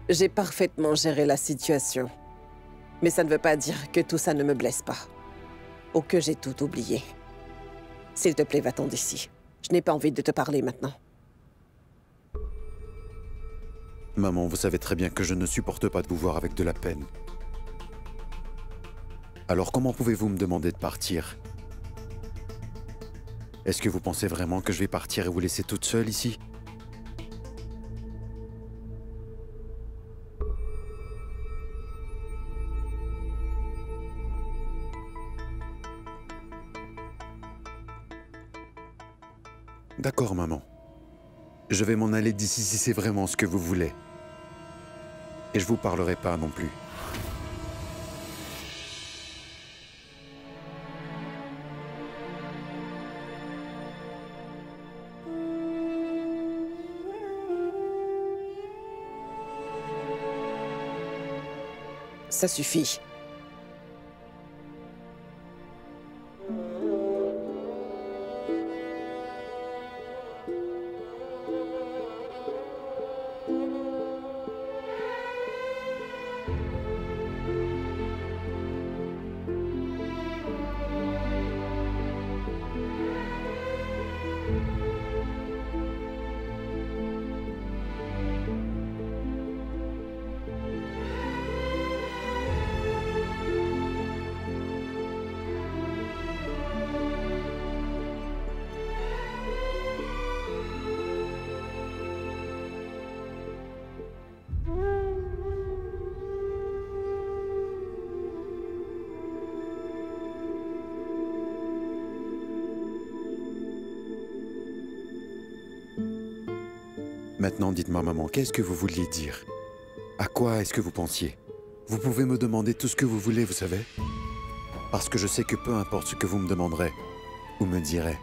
J'ai parfaitement géré la situation. Mais ça ne veut pas dire que tout ça ne me blesse pas. Ou que j'ai tout oublié. S'il te plaît, va-t'en d'ici. Je n'ai pas envie de te parler maintenant. Maman, vous savez très bien que je ne supporte pas de vous voir avec de la peine. Alors comment pouvez-vous me demander de partir? Est-ce que vous pensez vraiment que je vais partir et vous laisser toute seule ici? D'accord, maman. Je vais m'en aller d'ici si c'est vraiment ce que vous voulez. Et je vous parlerai pas non plus. Ça suffit. Maintenant, dites-moi, maman, qu'est-ce que vous vouliez dire? À quoi est-ce que vous pensiez? Vous pouvez me demander tout ce que vous voulez, vous savez? Parce que je sais que peu importe ce que vous me demanderez ou me direz,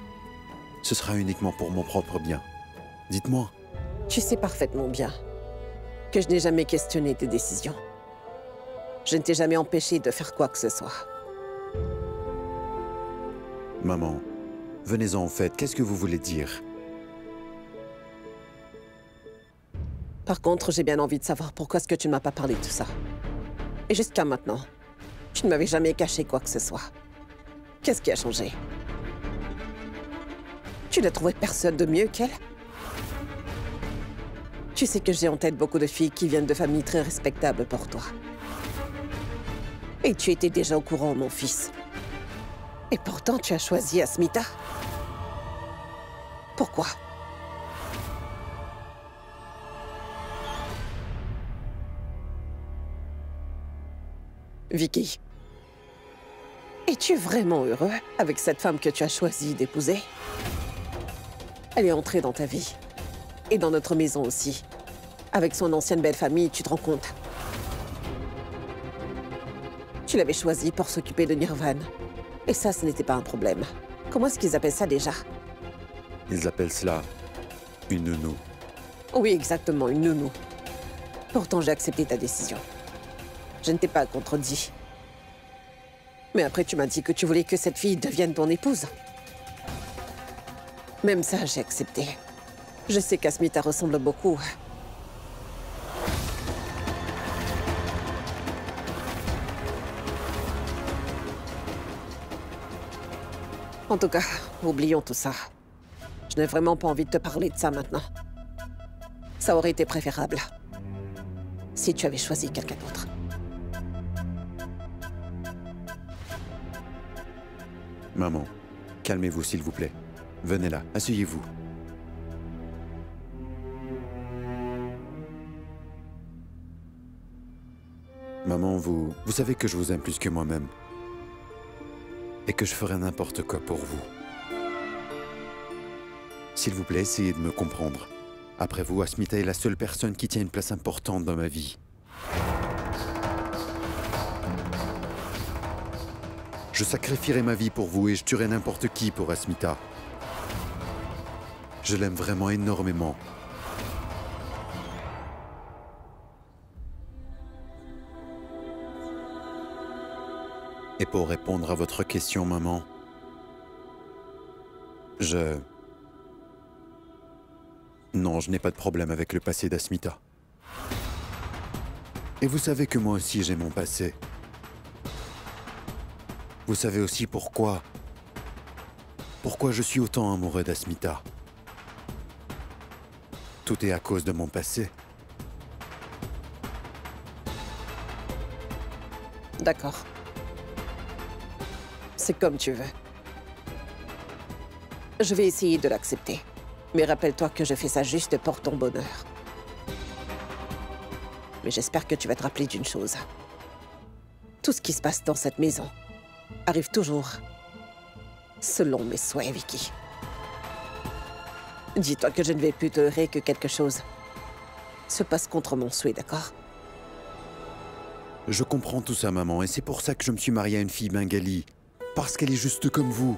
ce sera uniquement pour mon propre bien. Dites-moi. Tu sais parfaitement bien que je n'ai jamais questionné tes décisions. Je ne t'ai jamais empêché de faire quoi que ce soit. Maman, venez-en au fait, qu'est-ce que vous voulez dire? Par contre, j'ai bien envie de savoir pourquoi est-ce que tu ne m'as pas parlé de tout ça. Et jusqu'à maintenant, tu ne m'avais jamais caché quoi que ce soit. Qu'est-ce qui a changé? Tu n'as trouvé personne de mieux qu'elle? Tu sais que j'ai en tête beaucoup de filles qui viennent de familles très respectables pour toi. Et tu étais déjà au courant, mon fils. Et pourtant, tu as choisi Asmita. Pourquoi? Vicky, es-tu vraiment heureux avec cette femme que tu as choisi d'épouser? Elle est entrée dans ta vie. Et dans notre maison aussi. Avec son ancienne belle famille, tu te rends compte? Tu l'avais choisie pour s'occuper de Nirvan. Et ça, ce n'était pas un problème. Comment est-ce qu'ils appellent ça déjà? Ils appellent cela une nounou. Oui, exactement, une nounou. Pourtant, j'ai accepté ta décision. Je ne t'ai pas contredit. Mais après, tu m'as dit que tu voulais que cette fille devienne ton épouse. Même ça, j'ai accepté. Je sais qu'Asmita ressemble beaucoup. En tout cas, oublions tout ça. Je n'ai vraiment pas envie de te parler de ça maintenant. Ça aurait été préférable si tu avais choisi quelqu'un d'autre. Maman, calmez-vous s'il vous plaît. Venez là, asseyez-vous. Maman, vous savez que je vous aime plus que moi-même. Et que je ferai n'importe quoi pour vous. S'il vous plaît, essayez de me comprendre. Après vous, Asmita est la seule personne qui tient une place importante dans ma vie. Je sacrifierai ma vie pour vous et je tuerai n'importe qui pour Asmita. Je l'aime vraiment énormément. Et pour répondre à votre question, maman, Non, je n'ai pas de problème avec le passé d'Asmita. Et vous savez que moi aussi j'ai mon passé. Vous savez aussi pourquoi je suis autant amoureux d'Asmita. Tout est à cause de mon passé. D'accord. C'est comme tu veux. Je vais essayer de l'accepter. Mais rappelle-toi que je fais ça juste pour ton bonheur. Mais j'espère que tu vas te rappeler d'une chose. Tout ce qui se passe dans cette maison arrive toujours selon mes souhaits, Vicky. Dis-toi que je ne vais plus tolérer que quelque chose se passe contre mon souhait, d'accord? Je comprends tout ça, maman, et c'est pour ça que je me suis marié à une fille bengali. Parce qu'elle est juste comme vous.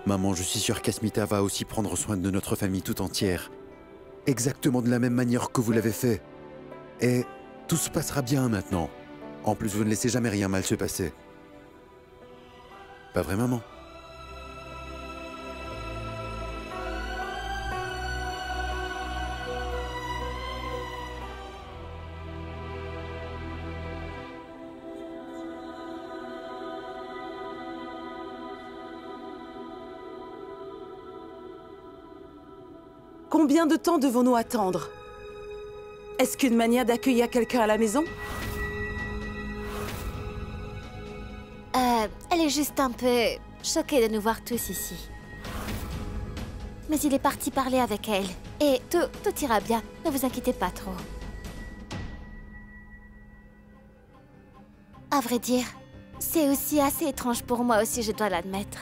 Maman, je suis sûr qu'Asmita va aussi prendre soin de notre famille tout entière. Exactement de la même manière que vous l'avez fait. Et tout se passera bien maintenant. En plus, vous ne laissez jamais rien mal se passer. Pas vrai, maman? Combien de temps devons-nous attendre? Est-ce qu'une manière d'accueillir quelqu'un à la maison? Elle est juste un peu choquée de nous voir tous ici. Mais il est parti parler avec elle. Et tout ira bien, ne vous inquiétez pas trop. À vrai dire, c'est aussi assez étrange pour moi aussi, je dois l'admettre.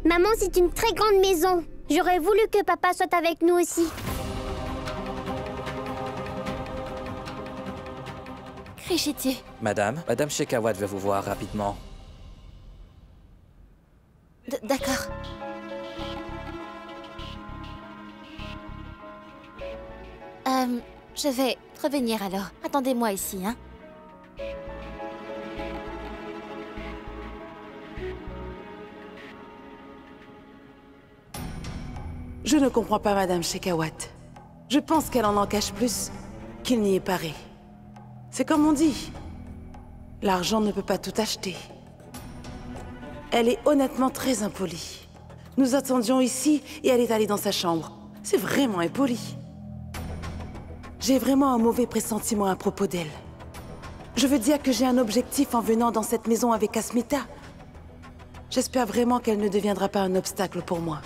Maman, c'est une très grande maison. J'aurais voulu que papa soit avec nous aussi. Krishiti. Madame Shekhawat veut vous voir rapidement. D'accord. Je vais revenir alors. Attendez-moi ici, hein. Je ne comprends pas Madame Shekhawat. Je pense qu'elle en cache plus qu'il n'y est paré. C'est comme on dit. L'argent ne peut pas tout acheter. Elle est honnêtement très impolie. Nous attendions ici et elle est allée dans sa chambre. C'est vraiment impoli. J'ai vraiment un mauvais pressentiment à propos d'elle. Je veux dire que j'ai un objectif en venant dans cette maison avec Asmita. J'espère vraiment qu'elle ne deviendra pas un obstacle pour moi.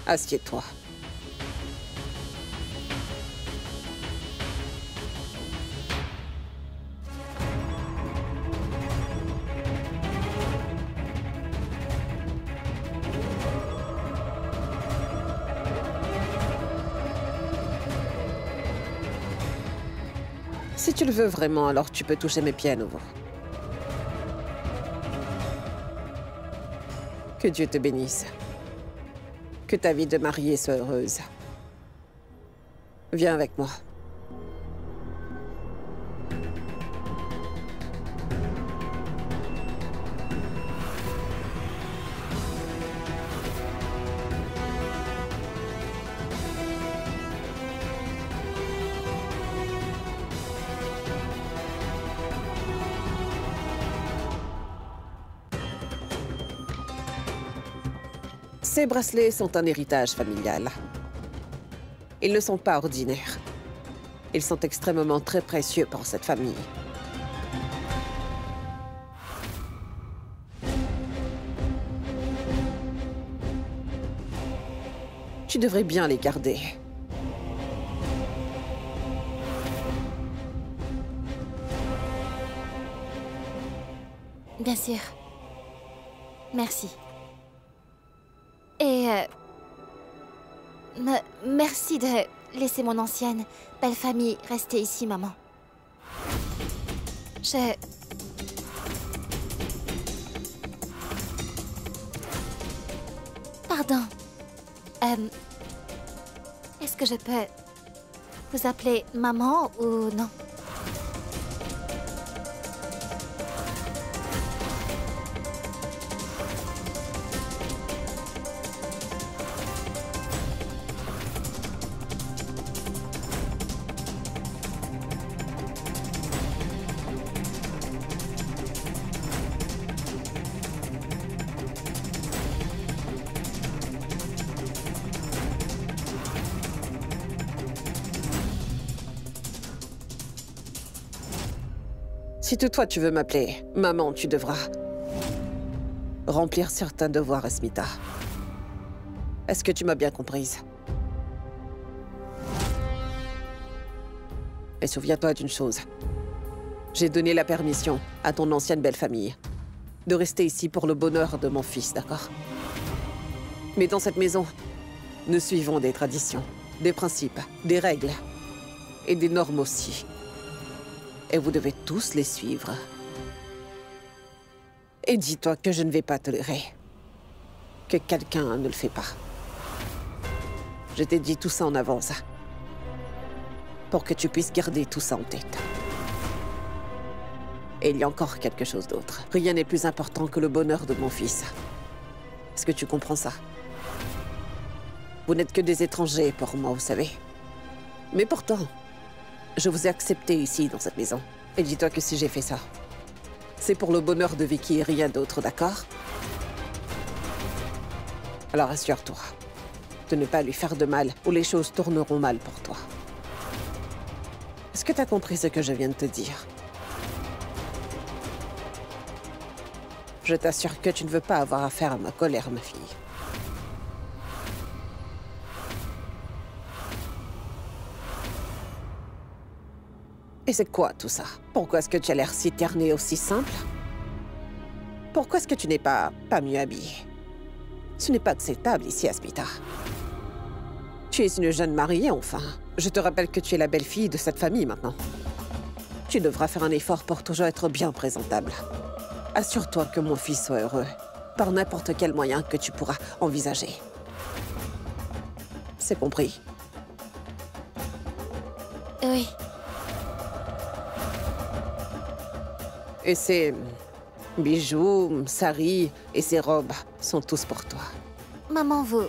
Assieds-toi. Si tu le veux vraiment, alors tu peux toucher mes pieds à nouveau. Que Dieu te bénisse. Que ta vie de mariée soit heureuse. Viens avec moi. Ces bracelets sont un héritage familial. Ils ne sont pas ordinaires. Ils sont extrêmement très précieux pour cette famille. Tu devrais bien les garder. Bien sûr. Merci. Et merci de laisser mon ancienne belle famille rester ici, maman. Pardon. Est-ce que je peux vous appeler maman ou non? Si toutefois tu veux m'appeler maman, tu devras remplir certains devoirs, Asmita. Est-ce que tu m'as bien comprise? Et souviens-toi d'une chose. J'ai donné la permission à ton ancienne belle famille de rester ici pour le bonheur de mon fils, d'accord? Mais dans cette maison, nous suivons des traditions, des principes, des règles et des normes aussi. Et vous devez tous les suivre. Et dis-toi que je ne vais pas tolérer que quelqu'un ne le fait pas. Je t'ai dit tout ça en avance, pour que tu puisses garder tout ça en tête. Et il y a encore quelque chose d'autre. Rien n'est plus important que le bonheur de mon fils. Est-ce que tu comprends ça? Vous n'êtes que des étrangers pour moi, vous savez. Mais pourtant, je vous ai accepté ici, dans cette maison. Et dis-toi que si j'ai fait ça, c'est pour le bonheur de Vicky et rien d'autre, d'accord? Alors assure-toi de ne pas lui faire de mal, ou les choses tourneront mal pour toi. Est-ce que tu as compris ce que je viens de te dire? Je t'assure que tu ne veux pas avoir affaire à ma colère, ma fille. Et c'est quoi tout ça? Pourquoi est-ce que tu as l'air si terne et aussi simple? Pourquoi est-ce que tu n'es pas mieux habillée? Ce n'est pas acceptable ici, Asmita. Tu es une jeune mariée, enfin. Je te rappelle que tu es la belle-fille de cette famille maintenant. Tu devras faire un effort pour toujours être bien présentable. Assure-toi que mon fils soit heureux, par n'importe quel moyen que tu pourras envisager. C'est compris? Oui. Et ces bijoux, Sari et ces robes sont tous pour toi. Maman, vous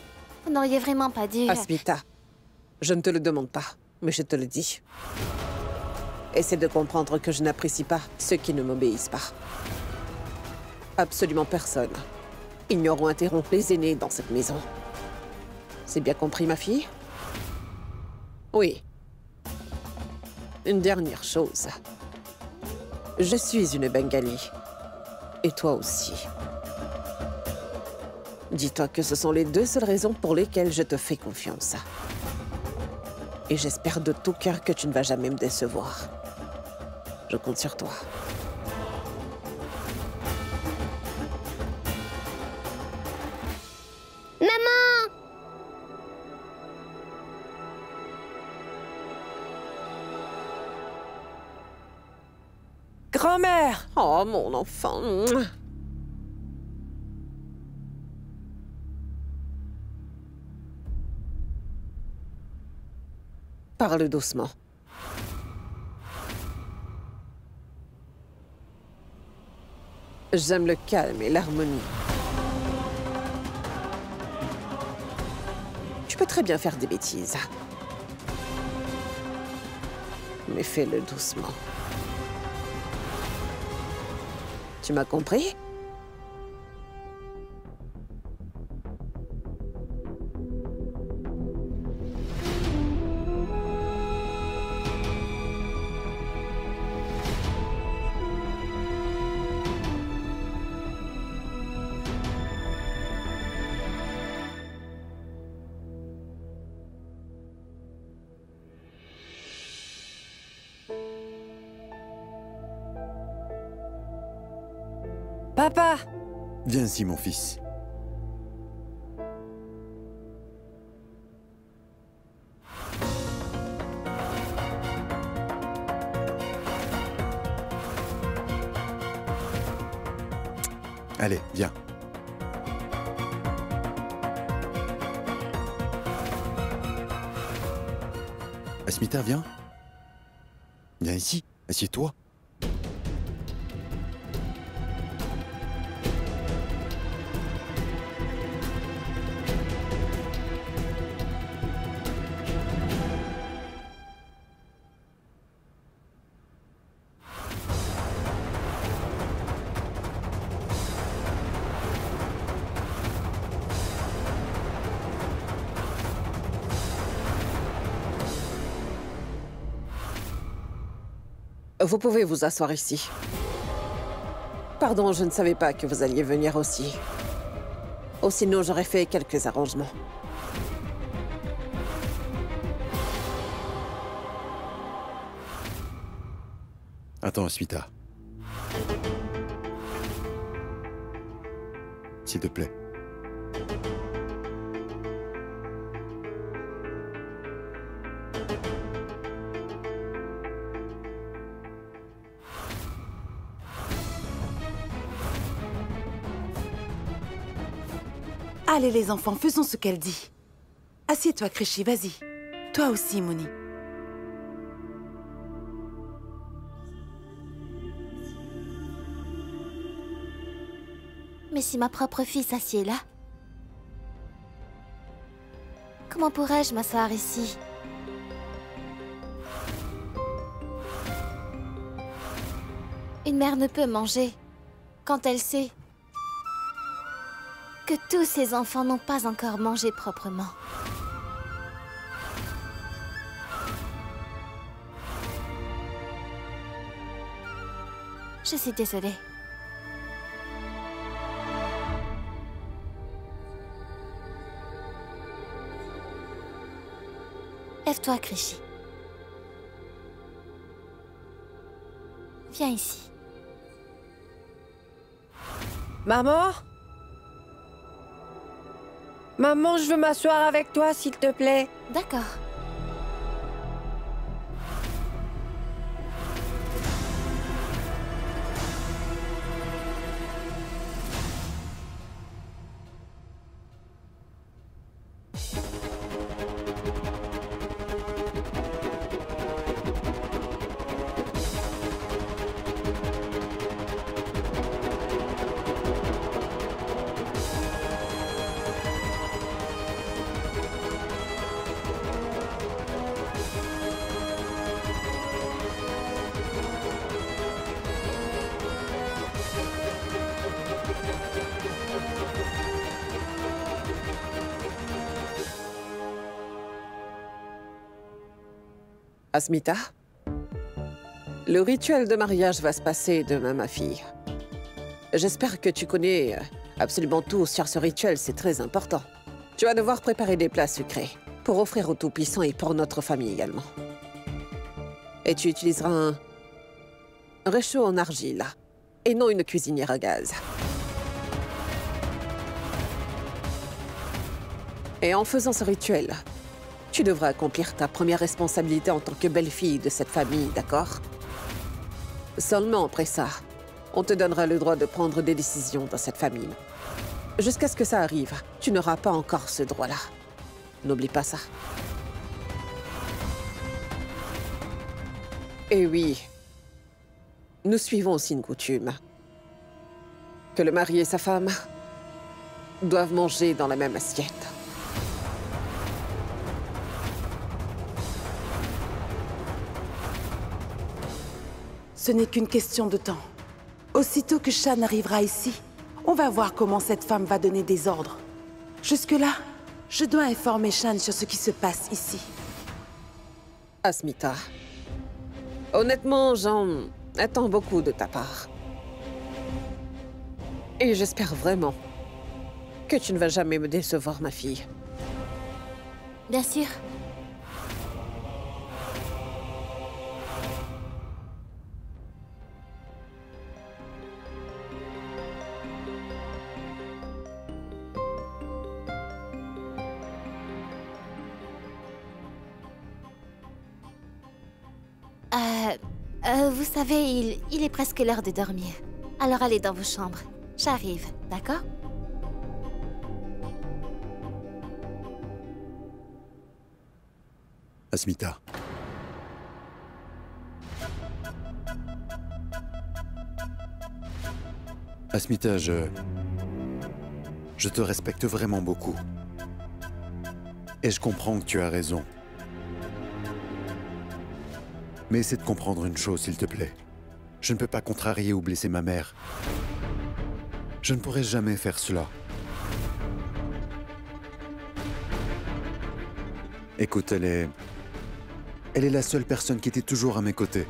n'auriez vraiment pas dû... Asmita, je ne te le demande pas, mais je te le dis. Essaie de comprendre que je n'apprécie pas ceux qui ne m'obéissent pas. Absolument personne. Ignore ou interrompt les aînés dans cette maison. C'est bien compris, ma fille? Oui. Une dernière chose. Je suis une Bengali. Et toi aussi. Dis-toi que ce sont les deux seules raisons pour lesquelles je te fais confiance. Et j'espère de tout cœur que tu ne vas jamais me décevoir. Je compte sur toi. Maman! Grand-mère! Oh, mon enfant. Parle doucement. J'aime le calme et l'harmonie. Tu peux très bien faire des bêtises. Mais fais-le doucement. Tu m'as compris? Papa! Viens ici, mon fils. Allez, viens. Asmita, viens. Viens ici, assieds-toi. Vous pouvez vous asseoir ici. Pardon, je ne savais pas que vous alliez venir aussi. Ou sinon, j'aurais fait quelques arrangements. Attends, Asmita. S'il te plaît. Allez les enfants, faisons ce qu'elle dit. Assieds-toi, Krishy, vas-y. Toi aussi, Mouni. Mais si ma propre fille s'assied là, comment pourrais-je m'asseoir ici? Une mère ne peut manger quand elle sait que tous ses enfants n'ont pas encore mangé proprement. Je suis désolée. Lève-toi, Krishy. Viens ici. Maman? Maman, je veux m'asseoir avec toi, s'il te plaît. D'accord. Asmita, le rituel de mariage va se passer demain, ma fille. J'espère que tu connais absolument tout sur ce rituel, c'est très important. Tu vas devoir préparer des plats sucrés pour offrir au Tout-Puissant et pour notre famille également. Et tu utiliseras un réchaud en argile et non une cuisinière à gaz. Et en faisant ce rituel, tu devras accomplir ta première responsabilité en tant que belle-fille de cette famille, d'accord? Seulement après ça, on te donnera le droit de prendre des décisions dans cette famille. Jusqu'à ce que ça arrive, tu n'auras pas encore ce droit-là. N'oublie pas ça. Et oui, nous suivons aussi une coutume. Que le mari et sa femme doivent manger dans la même assiette. Ce n'est qu'une question de temps. Aussitôt que Shan arrivera ici, on va voir comment cette femme va donner des ordres. Jusque-là, je dois informer Shan sur ce qui se passe ici. Asmita, honnêtement, j'en attends beaucoup de ta part. Et j'espère vraiment que tu ne vas jamais me décevoir, ma fille. Bien sûr. Vous savez, il est presque l'heure de dormir. Alors allez dans vos chambres. J'arrive, d'accord? Asmita, Asmita, je te respecte vraiment beaucoup. Et je comprends que tu as raison. Mais essaie de comprendre une chose, s'il te plaît. Je ne peux pas contrarier ou blesser ma mère. Je ne pourrais jamais faire cela. Écoute, elle est la seule personne qui était toujours à mes côtés.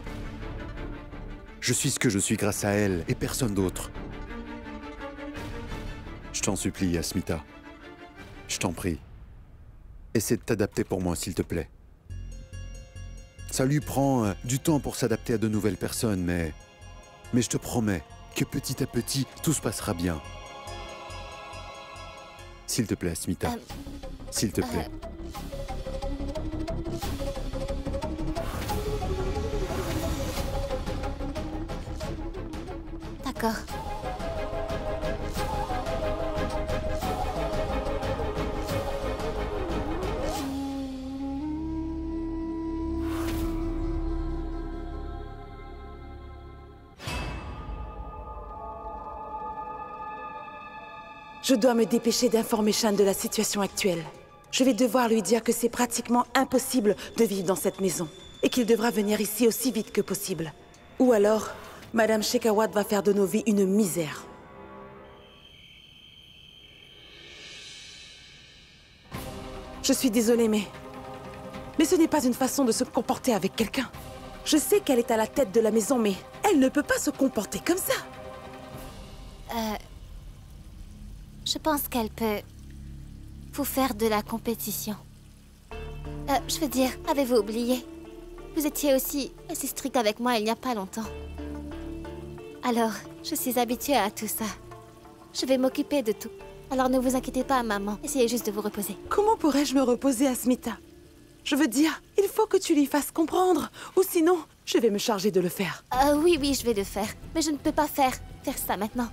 Je suis ce que je suis grâce à elle et personne d'autre. Je t'en supplie, Asmita. Je t'en prie. Essaie de t'adapter pour moi, s'il te plaît. Ça lui prend du temps pour s'adapter à de nouvelles personnes, mais je te promets que petit à petit, tout se passera bien. S'il te plaît, Asmita. S'il te plaît. D'accord. Je dois me dépêcher d'informer Shan de la situation actuelle. Je vais devoir lui dire que c'est pratiquement impossible de vivre dans cette maison et qu'il devra venir ici aussi vite que possible. Ou alors, Madame Shekhawat va faire de nos vies une misère. Je suis désolée, mais ce n'est pas une façon de se comporter avec quelqu'un. Je sais qu'elle est à la tête de la maison, mais elle ne peut pas se comporter comme ça. Je pense qu'elle peut vous faire de la compétition. Je veux dire, avez-vous oublié? Vous étiez aussi assez strict avec moi il n'y a pas longtemps. Alors, je suis habituée à tout ça. Je vais m'occuper de tout. Alors ne vous inquiétez pas, maman. Essayez juste de vous reposer. Comment pourrais-je me reposer, Asmita? Je veux dire, il faut que tu lui fasses comprendre. Ou sinon, je vais me charger de le faire. Oui, je vais le faire. Mais je ne peux pas faire ça maintenant.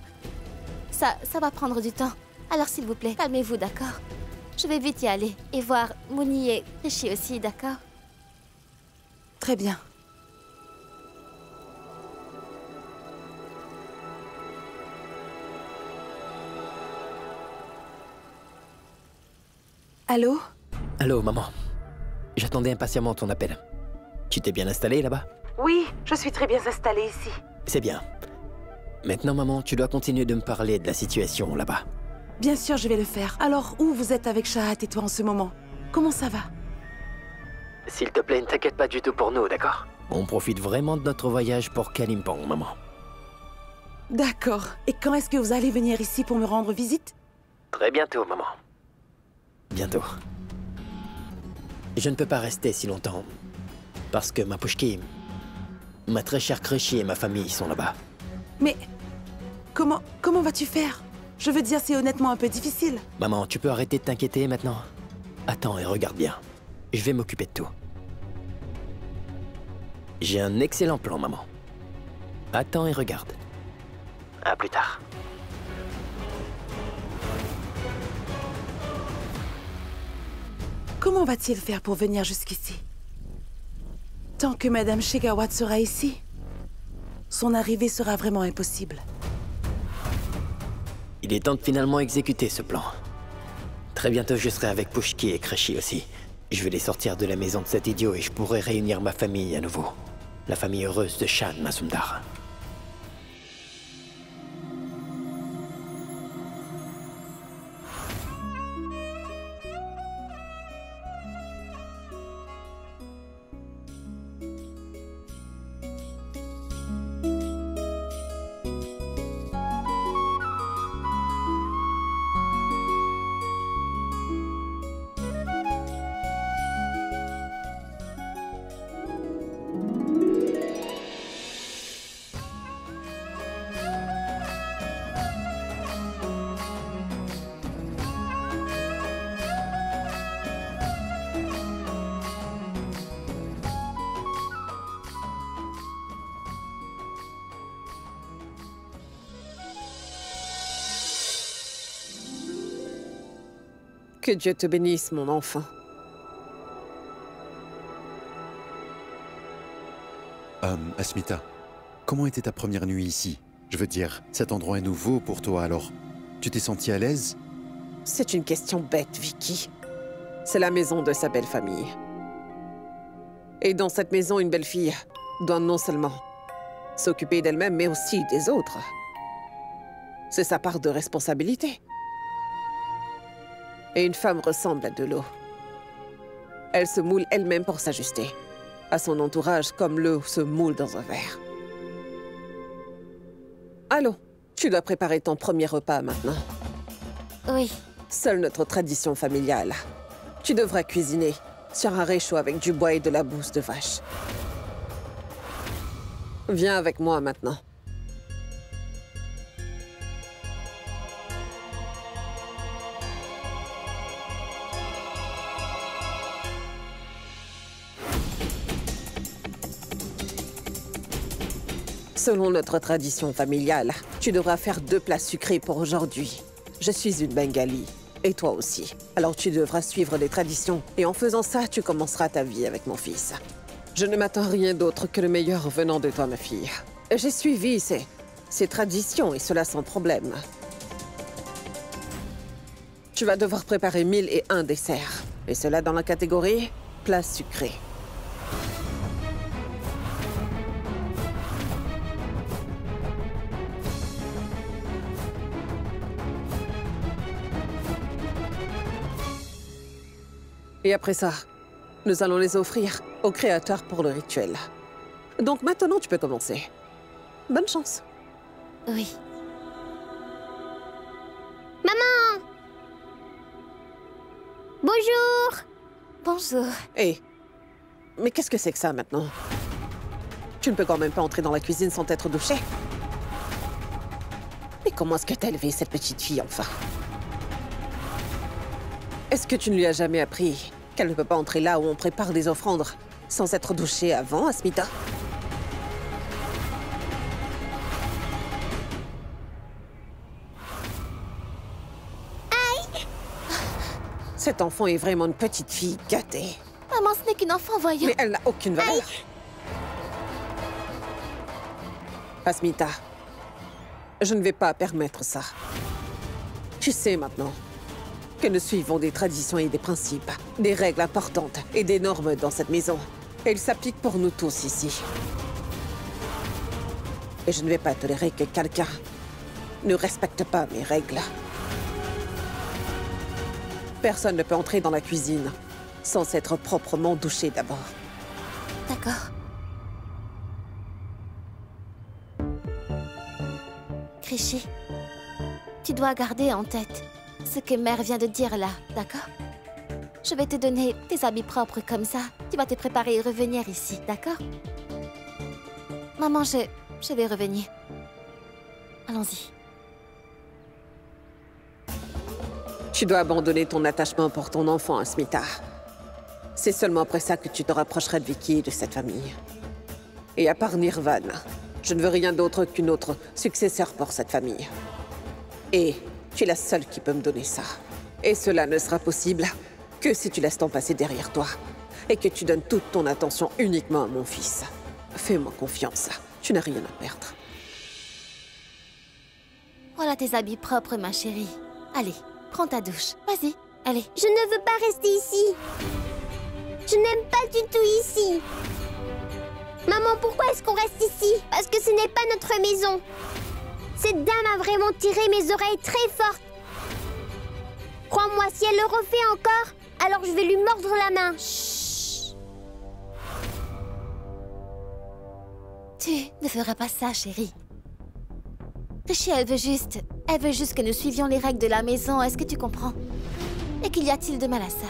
Ça va prendre du temps. Alors s'il vous plaît, calmez-vous, d'accord? Je vais vite y aller et voir Mouni et Rishi aussi, d'accord? Très bien. Allô? Allô, maman. J'attendais impatiemment ton appel. Tu t'es bien installée là-bas? Oui, je suis très bien installée ici. C'est bien. Maintenant, maman, tu dois continuer de me parler de la situation là-bas. Bien sûr, je vais le faire. Alors, où vous êtes avec Shahat et toi en ce moment? Comment ça va? S'il te plaît, ne t'inquiète pas du tout pour nous, d'accord? On profite vraiment de notre voyage pour Kalimpong, maman. D'accord. Et quand est-ce que vous allez venir ici pour me rendre visite? Très bientôt, maman. Bientôt. Je ne peux pas rester si longtemps. Parce que ma Pushki, ma très chère Krishi et ma famille sont là-bas. Mais comment vas-tu faire? Je veux dire, c'est honnêtement un peu difficile. Maman, tu peux arrêter de t'inquiéter maintenant? Attends et regarde bien. Je vais m'occuper de tout. J'ai un excellent plan, maman. Attends et regarde. À plus tard. Comment va-t-il faire pour venir jusqu'ici? Tant que Madame Shekhawat sera ici, son arrivée sera vraiment impossible. Il est temps de finalement exécuter ce plan. Très bientôt, je serai avec Pushki et Krishi aussi. Je vais les sortir de la maison de cet idiot et je pourrai réunir ma famille à nouveau. La famille heureuse de Shan Mazumdar. Que Dieu te bénisse, mon enfant. Asmita, comment était ta première nuit ici? Je veux dire, cet endroit est nouveau pour toi, alors tu t'es senti à l'aise? C'est une question bête, Vicky. C'est la maison de sa belle famille. Et dans cette maison, une belle fille doit non seulement s'occuper d'elle-même, mais aussi des autres. C'est sa part de responsabilité. Et une femme ressemble à de l'eau. Elle se moule elle-même pour s'ajuster à son entourage comme l'eau se moule dans un verre. Allons, tu dois préparer ton premier repas maintenant. Oui. Seule notre tradition familiale. Tu devras cuisiner sur un réchaud avec du bois et de la bouse de vache. Viens avec moi maintenant. Selon notre tradition familiale, tu devras faire 2 plats sucrés pour aujourd'hui. Je suis une Bengali, et toi aussi. Alors tu devras suivre les traditions, et en faisant ça, tu commenceras ta vie avec mon fils. Je ne m'attends à rien d'autre que le meilleur venant de toi, ma fille. J'ai suivi ces traditions, et cela sans problème. Tu vas devoir préparer 1001 desserts, et cela dans la catégorie plats sucrés. Et après ça, nous allons les offrir au créateur pour le rituel. Donc maintenant, tu peux commencer. Bonne chance. Oui. Maman! Bonjour! Bonjour. Hé, mais qu'est-ce que c'est que ça maintenant? Tu ne peux quand même pas entrer dans la cuisine sans t'être douché. Mais comment est-ce que t'as élevé cette petite fille, enfin? Est-ce que tu ne lui as jamais appris qu'elle ne peut pas entrer là où on prépare des offrandes sans être douchée avant, Asmita? Aïe! Cette enfant est vraiment une petite fille gâtée. Maman, ce n'est qu'une enfant, voyons. Mais elle n'a aucune valeur. Asmita, je ne vais pas permettre ça. Tu sais maintenant que nous suivons des traditions et des principes, des règles importantes et des normes dans cette maison. Et ils s'appliquent pour nous tous ici. Et je ne vais pas tolérer que quelqu'un ne respecte pas mes règles. Personne ne peut entrer dans la cuisine sans s'être proprement douché d'abord. D'accord. Krishy, tu dois garder en tête ce que Mère vient de dire là, d'accord? Je vais te donner tes habits propres comme ça. Tu vas te préparer et revenir ici, d'accord? Maman, je vais revenir. Allons-y. Tu dois abandonner ton attachement pour ton enfant, Asmita. C'est seulement après ça que tu te rapprocheras de Vicky et de cette famille. Et à part Nirvana, je ne veux rien d'autre qu'une autre successeur pour cette famille. Et tu es la seule qui peut me donner ça. Et cela ne sera possible que si tu laisses ton passé derrière toi et que tu donnes toute ton attention uniquement à mon fils. Fais-moi confiance, tu n'as rien à perdre. Voilà tes habits propres, ma chérie. Allez, prends ta douche. Vas-y, allez. Je ne veux pas rester ici. Je n'aime pas du tout ici. Maman, pourquoi est-ce qu'on reste ici? Parce que ce n'est pas notre maison. Cette dame a vraiment tiré mes oreilles très fortes. Crois-moi, si elle le refait encore, alors je vais lui mordre la main. Chut. Tu ne feras pas ça, chérie. Krishy, elle veut juste que nous suivions les règles de la maison, est-ce que tu comprends? Et qu'il y a-t-il de mal à ça?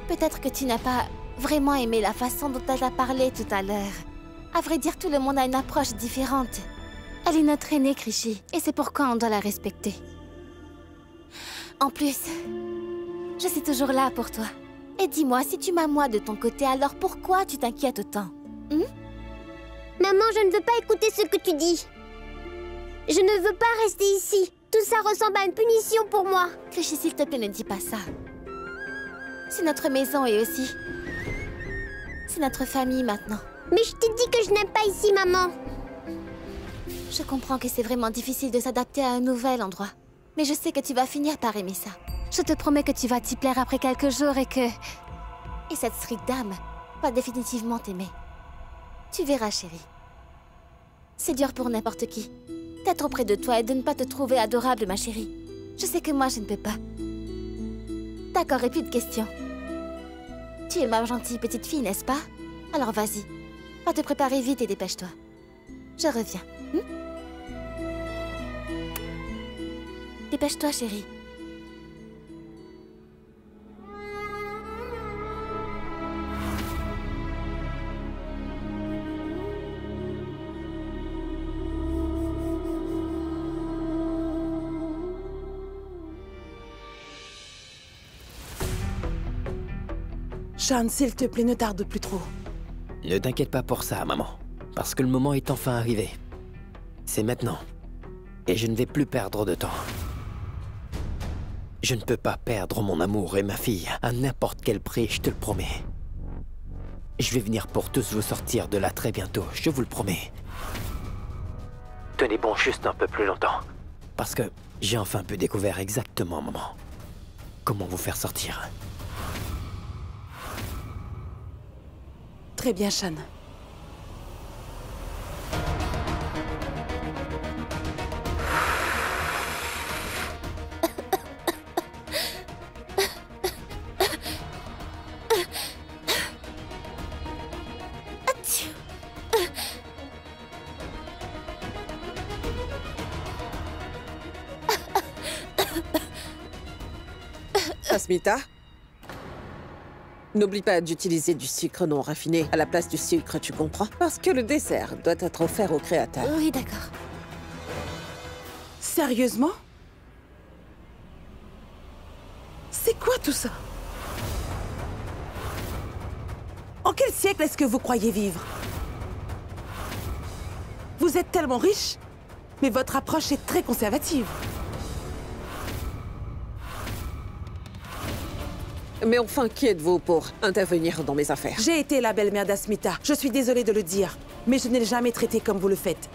Peut-être que tu n'as pas vraiment aimé la façon dont elle t'a parlé tout à l'heure. À vrai dire, tout le monde a une approche différente. Elle est notre aînée, Krishy, et c'est pourquoi on doit la respecter. En plus, je suis toujours là pour toi. Et dis-moi, si tu m'as moi de ton côté, alors pourquoi tu t'inquiètes autant? Maman, je ne veux pas écouter ce que tu dis. Je ne veux pas rester ici. Tout ça ressemble à une punition pour moi. Krishy, s'il te plaît, ne dis pas ça. C'est notre maison et aussi... c'est notre famille maintenant. Mais je t'ai dit que je n'aime pas ici, maman. Je comprends que c'est vraiment difficile de s'adapter à un nouvel endroit. Mais je sais que tu vas finir par aimer ça. Je te promets que tu vas t'y plaire après quelques jours et que... Et cette stricte dame va définitivement t'aimer. Tu verras, chérie. C'est dur pour n'importe qui d'être auprès de toi et de ne pas te trouver adorable, ma chérie. Je sais que moi, je ne peux pas. D'accord, et plus de questions. Tu es ma gentille petite fille, n'est-ce pas? Alors vas-y, va te préparer vite et dépêche-toi. Je reviens. Dépêche-toi, chérie. Shan, s'il te plaît, ne tarde plus trop. Ne t'inquiète pas pour ça, maman. Parce que le moment est enfin arrivé. C'est maintenant. Et je ne vais plus perdre de temps. Je ne peux pas perdre mon amour et ma fille à n'importe quel prix, je te le promets. Je vais venir pour tous vous sortir de là très bientôt, je vous le promets. Tenez bon juste un peu plus longtemps. Parce que j'ai enfin peu découvert exactement, maman, comment vous faire sortir. Très bien, Shan. Asmita, n'oublie pas d'utiliser du sucre non raffiné à la place du sucre, tu comprends? Parce que le dessert doit être offert au créateur. Oui, d'accord. Sérieusement? C'est quoi tout ça? En quel siècle est-ce que vous croyez vivre? Vous êtes tellement riche, mais votre approche est très conservative. Mais enfin, qui êtes-vous pour intervenir dans mes affaires? J'ai été la belle-mère d'Asmita. Je suis désolée de le dire, mais je ne l'ai jamais traitée comme vous le faites.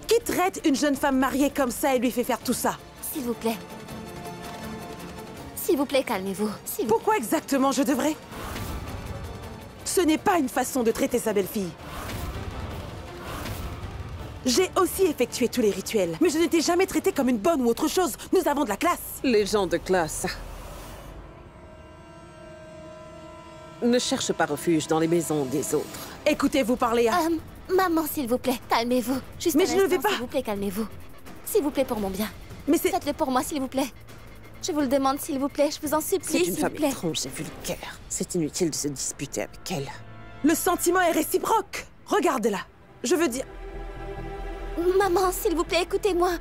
Qui traite une jeune femme mariée comme ça et lui fait faire tout ça? S'il vous plaît. S'il vous plaît, calmez-vous. Pourquoi exactement je devrais? Ce n'est pas une façon de traiter sa belle-fille. J'ai aussi effectué tous les rituels, mais je ne t'ai jamais traitée comme une bonne ou autre chose. Nous avons de la classe. Les gens de classe ne cherchent pas refuge dans les maisons des autres. Écoutez-vous parler à... Maman, s'il vous plaît, calmez-vous. Juste Mais un je ne instant, vais pas. S'il vous plaît, calmez-vous. S'il vous plaît, pour mon bien. Mais c'est... Faites-le pour moi, s'il vous plaît. Je vous le demande, s'il vous plaît. Je vous en supplie, C'est une s'il vous femme plaît. étrange et vulgaire. C'est inutile de se disputer avec elle. Le sentiment est réciproque. Regarde-la. Je veux dire... Maman, s'il vous plaît, écoutez-moi.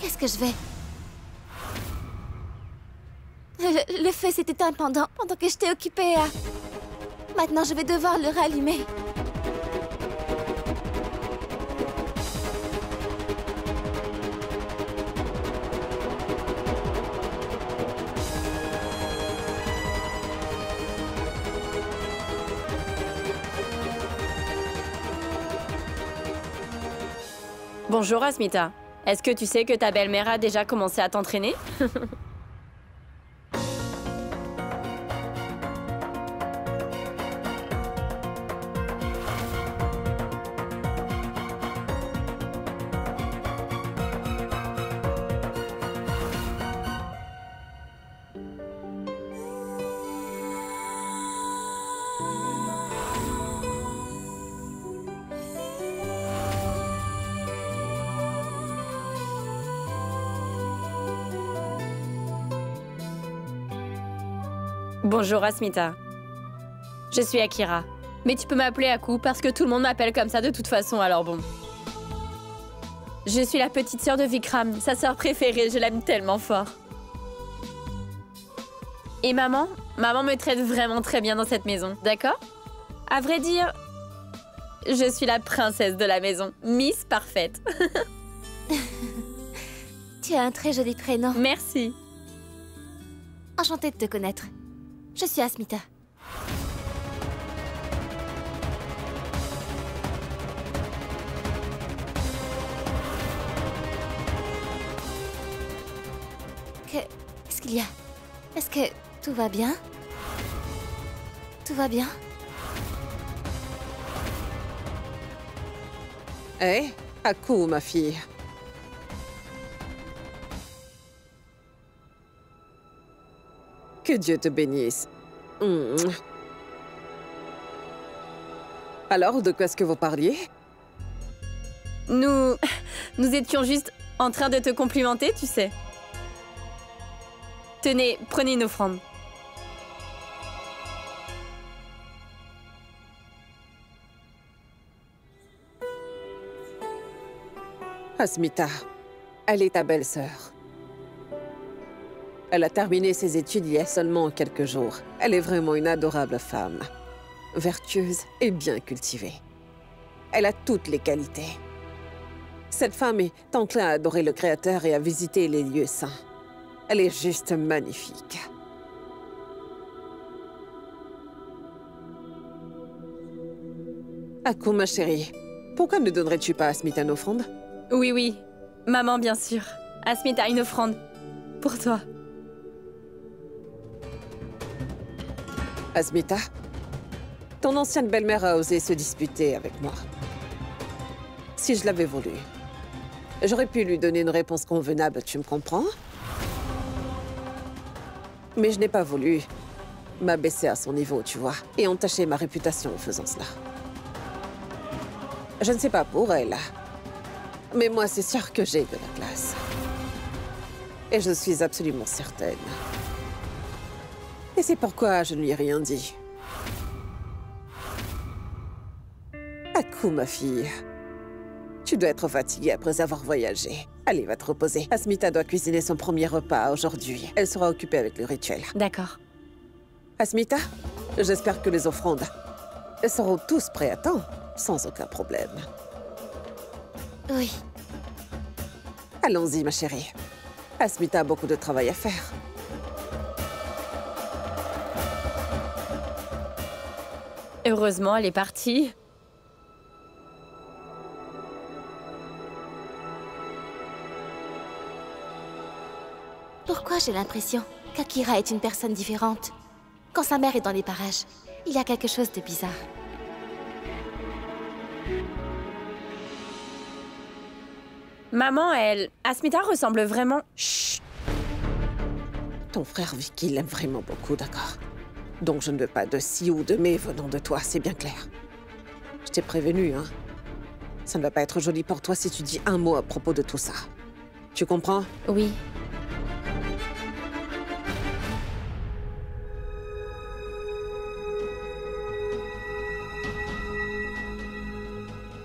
Qu'est-ce que je vais... Le feu s'est éteint pendant que j'étais occupée à... Maintenant, je vais devoir le rallumer. Bonjour Asmita. Est-ce que tu sais que ta belle-mère a déjà commencé à t'entraîner? Bonjour Asmita. Je suis Akira. Mais tu peux m'appeler Aku parce que tout le monde m'appelle comme ça de toute façon, alors bon. Je suis la petite sœur de Vikram, sa sœur préférée, je l'aime tellement fort. Et maman me traite vraiment très bien dans cette maison, d'accord? À vrai dire, je suis la princesse de la maison, Miss Parfaite. Tu as un très joli prénom. Merci. Enchantée de te connaître. Je suis Asmita. Qu'est-ce qu'il y a? Est-ce que tout va bien? Tout va bien? Hé, à coup, ma fille. Que Dieu te bénisse. Alors, de quoi est-ce que vous parliez? Nous étions juste en train de te complimenter, tu sais. Tenez, prenez une offrande. Asmita, elle est ta belle-sœur. Elle a terminé ses études il y a seulement quelques jours. Elle est vraiment une adorable femme. Vertueuse et bien cultivée. Elle a toutes les qualités. Cette femme est enclin à adorer le Créateur et à visiter les lieux saints. Elle est juste magnifique. Aku, ma chérie, pourquoi ne donnerais-tu pas à Asmita une offrande? Oui, oui. Maman, bien sûr. Asmita, une offrande. Pour toi. Asmita, ton ancienne belle-mère a osé se disputer avec moi. Si je l'avais voulu, j'aurais pu lui donner une réponse convenable, tu me comprends? Mais je n'ai pas voulu m'abaisser à son niveau, tu vois, et entacher ma réputation en faisant cela. Je ne sais pas pour elle, mais moi, c'est sûr que j'ai de la classe. Et je suis absolument certaine. Et c'est pourquoi je ne lui ai rien dit. Aku, ma fille. Tu dois être fatiguée après avoir voyagé. Allez, va te reposer. Asmita doit cuisiner son premier repas aujourd'hui. Elle sera occupée avec le rituel. D'accord. Asmita, j'espère que les offrandes seront tous prêts à temps, sans aucun problème. Oui. Allons-y, ma chérie. Asmita a beaucoup de travail à faire. Heureusement, elle est partie. Pourquoi j'ai l'impression qu'Akira est une personne différente? Quand sa mère est dans les parages, il y a quelque chose de bizarre. Maman, Asmita ressemble vraiment... Chut! Ton frère Vicky l'aime vraiment beaucoup, d'accord? Donc je ne veux pas de si ou de mais venant de toi, c'est bien clair. Je t'ai prévenu, hein? Ça ne va pas être joli pour toi si tu dis un mot à propos de tout ça. Tu comprends? Oui.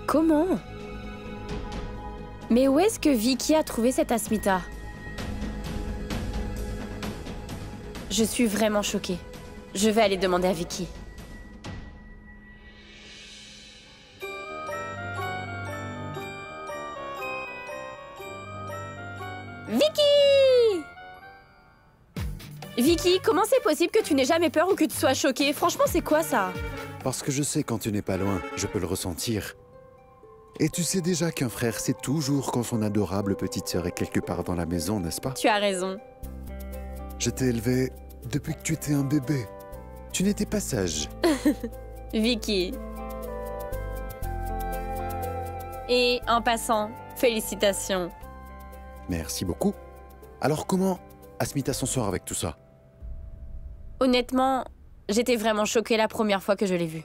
Comment? Mais où est-ce que Vicky a trouvé cette Asmita? Je suis vraiment choquée. Je vais aller demander à Vicky. Vicky! Vicky, comment c'est possible que tu n'aies jamais peur ou que tu sois choquée? Franchement, c'est quoi ça? Parce que je sais quand tu n'es pas loin, je peux le ressentir. Et tu sais déjà qu'un frère sait toujours quand son adorable petite sœur est quelque part dans la maison, n'est-ce pas? Tu as raison. Je t'ai élevé depuis que tu étais un bébé. Tu n'étais pas sage. Vicky. Et en passant, félicitations. Merci beaucoup. Alors comment Asmita s'en sort avec tout ça? Honnêtement, j'étais vraiment choquée la première fois que je l'ai vue.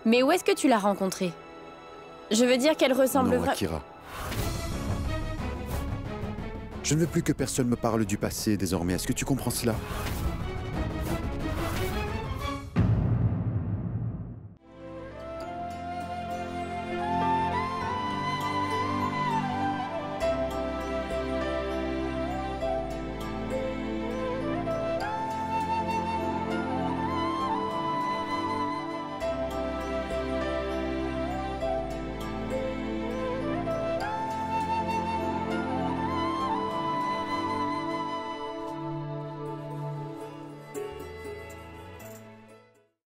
Mais où est-ce que tu l'as rencontrée? Je veux dire qu'elle ressemble Non, vraiment... Akira. Je ne veux plus que personne me parle du passé désormais. Est-ce que tu comprends cela?